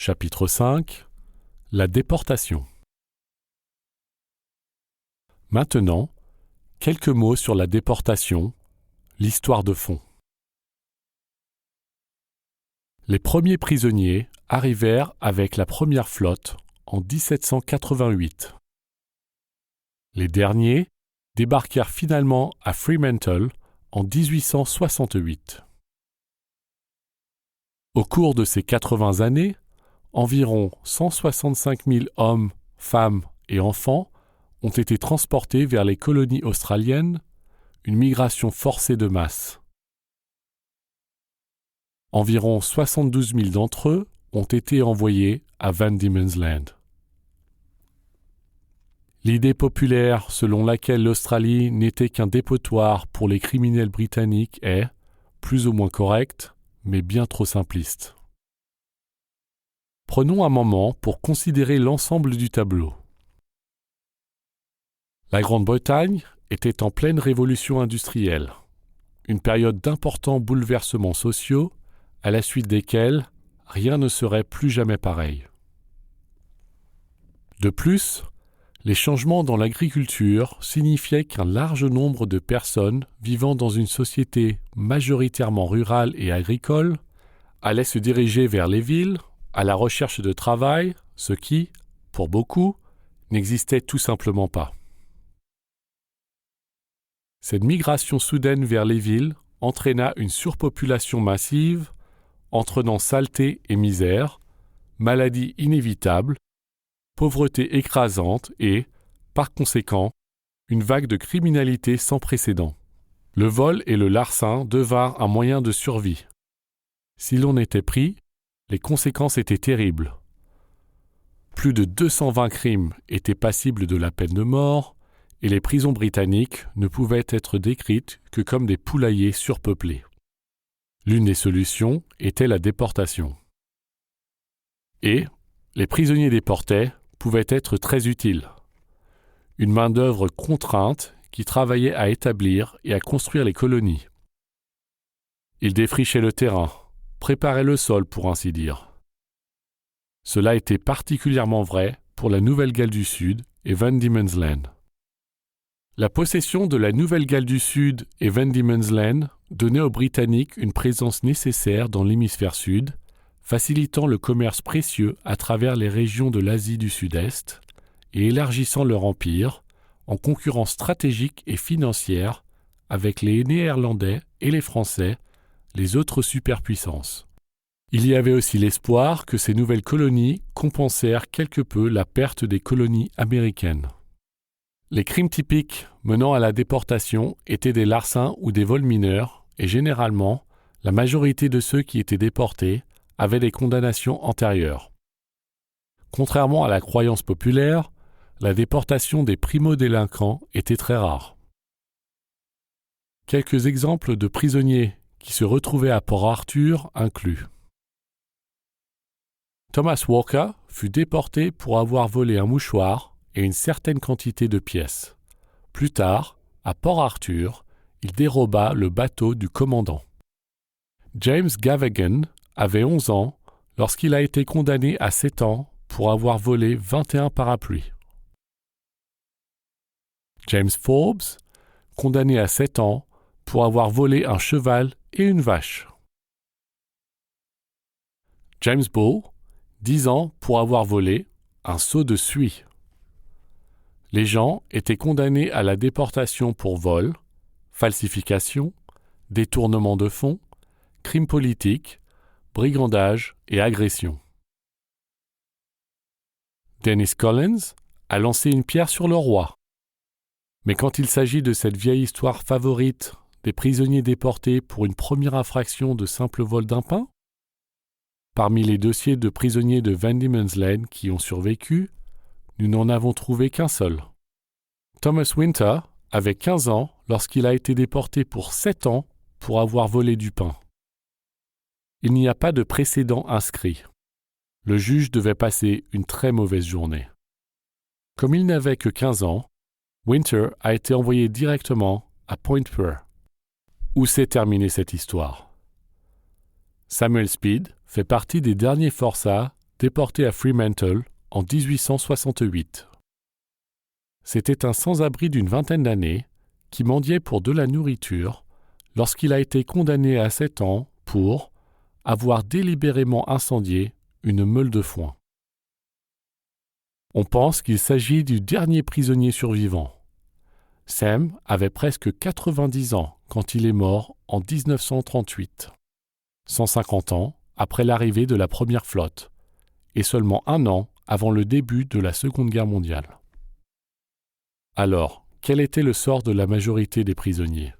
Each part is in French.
Chapitre 5 – La déportation. Maintenant, quelques mots sur la déportation, l'histoire de fond. Les premiers prisonniers arrivèrent avec la première flotte en 1788. Les derniers débarquèrent finalement à Fremantle en 1868. Au cours de ces 80 années, environ 165 000 hommes, femmes et enfants ont été transportés vers les colonies australiennes, une migration forcée de masse. Environ 72 000 d'entre eux ont été envoyés à Van Diemen's Land. L'idée populaire selon laquelle l'Australie n'était qu'un dépotoir pour les criminels britanniques est, plus ou moins correcte, mais bien trop simpliste. Prenons un moment pour considérer l'ensemble du tableau. La Grande-Bretagne était en pleine révolution industrielle, une période d'importants bouleversements sociaux à la suite desquels rien ne serait plus jamais pareil. De plus, les changements dans l'agriculture signifiaient qu'un large nombre de personnes vivant dans une société majoritairement rurale et agricole allaient se diriger vers les villes à la recherche de travail, ce qui, pour beaucoup, n'existait tout simplement pas. Cette migration soudaine vers les villes entraîna une surpopulation massive, entraînant saleté et misère, maladies inévitables, pauvreté écrasante et, par conséquent, une vague de criminalité sans précédent. Le vol et le larcin devinrent un moyen de survie. Si l'on était pris, les conséquences étaient terribles. Plus de 220 crimes étaient passibles de la peine de mort, et les prisons britanniques ne pouvaient être décrites que comme des poulaillers surpeuplés. L'une des solutions était la déportation. Et les prisonniers déportés pouvaient être très utiles. Une main-d'œuvre contrainte qui travaillait à établir et à construire les colonies. Ils défrichaient le terrain, préparaient le sol pour ainsi dire. Cela était particulièrement vrai pour la Nouvelle-Galles du Sud et Van Diemen's Land. La possession de la Nouvelle-Galles du Sud et Van Diemen's Land donnait aux Britanniques une présence nécessaire dans l'hémisphère sud, facilitant le commerce précieux à travers les régions de l'Asie du Sud-Est et élargissant leur empire en concurrence stratégique et financière avec les Néerlandais et les Français, les autres superpuissances. Il y avait aussi l'espoir que ces nouvelles colonies compensèrent quelque peu la perte des colonies américaines. Les crimes typiques menant à la déportation étaient des larcins ou des vols mineurs et généralement, la majorité de ceux qui étaient déportés avaient des condamnations antérieures. Contrairement à la croyance populaire, la déportation des primo-délinquants était très rare. Quelques exemples de prisonniers qui se retrouvaient à Port Arthur incluent Thomas Walker fut déporté pour avoir volé un mouchoir et une certaine quantité de pièces. Plus tard, à Port Arthur, il déroba le bateau du commandant. James Gavigan avait 11 ans lorsqu'il a été condamné à 7 ans pour avoir volé 21 parapluies. James Forbes, condamné à 7 ans pour avoir volé un cheval et une vache. James Bull, 10 ans pour avoir volé un seau de suie. Les gens étaient condamnés à la déportation pour vol, falsification, détournement de fonds, crimes politiques, brigandage et agression. Dennis Collins a lancé une pierre sur le roi. Mais quand il s'agit de cette vieille histoire favorite des prisonniers déportés pour une première infraction de simple vol d'un pain, parmi les dossiers de prisonniers de Van Diemen's Land qui ont survécu, nous n'en avons trouvé qu'un seul. Thomas Winter avait 15 ans lorsqu'il a été déporté pour 7 ans pour avoir volé du pain. Il n'y a pas de précédent inscrit. Le juge devait passer une très mauvaise journée. Comme il n'avait que 15 ans, Winter a été envoyé directement à Point Pearl. Où s'est terminée cette histoire ? Samuel Speed fait partie des derniers forçats déporté à Fremantle en 1868. C'était un sans-abri d'une vingtaine d'années qui mendiait pour de la nourriture lorsqu'il a été condamné à 7 ans pour avoir délibérément incendié une meule de foin. On pense qu'il s'agit du dernier prisonnier survivant. Sam avait presque 90 ans quand il est mort en 1938, 150 ans après l'arrivée de la première flotte, et seulement 1 an avant le début de la Seconde Guerre mondiale. Alors, quel était le sort de la majorité des prisonniers ?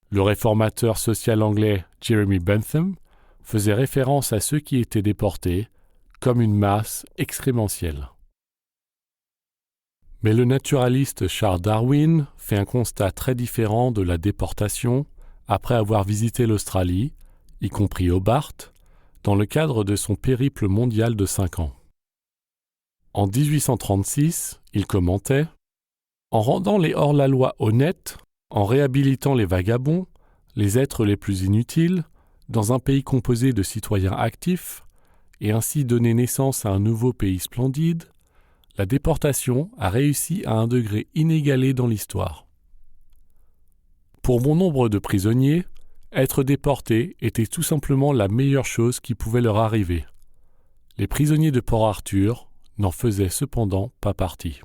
Le réformateur social anglais Jeremy Bentham faisait référence à ceux qui étaient déportés comme une masse excrémentielle. Mais le naturaliste Charles Darwin fait un constat très différent de la déportation après avoir visité l'Australie, y compris Hobart, dans le cadre de son périple mondial de 5 ans. En 1836, il commentait « En rendant les hors-la-loi honnêtes, en réhabilitant les vagabonds, les êtres les plus inutiles, dans un pays composé de citoyens actifs, et ainsi donner naissance à un nouveau pays splendide, la déportation a réussi à un degré inégalé dans l'histoire. Pour bon nombre de prisonniers, être déporté était tout simplement la meilleure chose qui pouvait leur arriver. Les prisonniers de Port Arthur n'en faisaient cependant pas partie.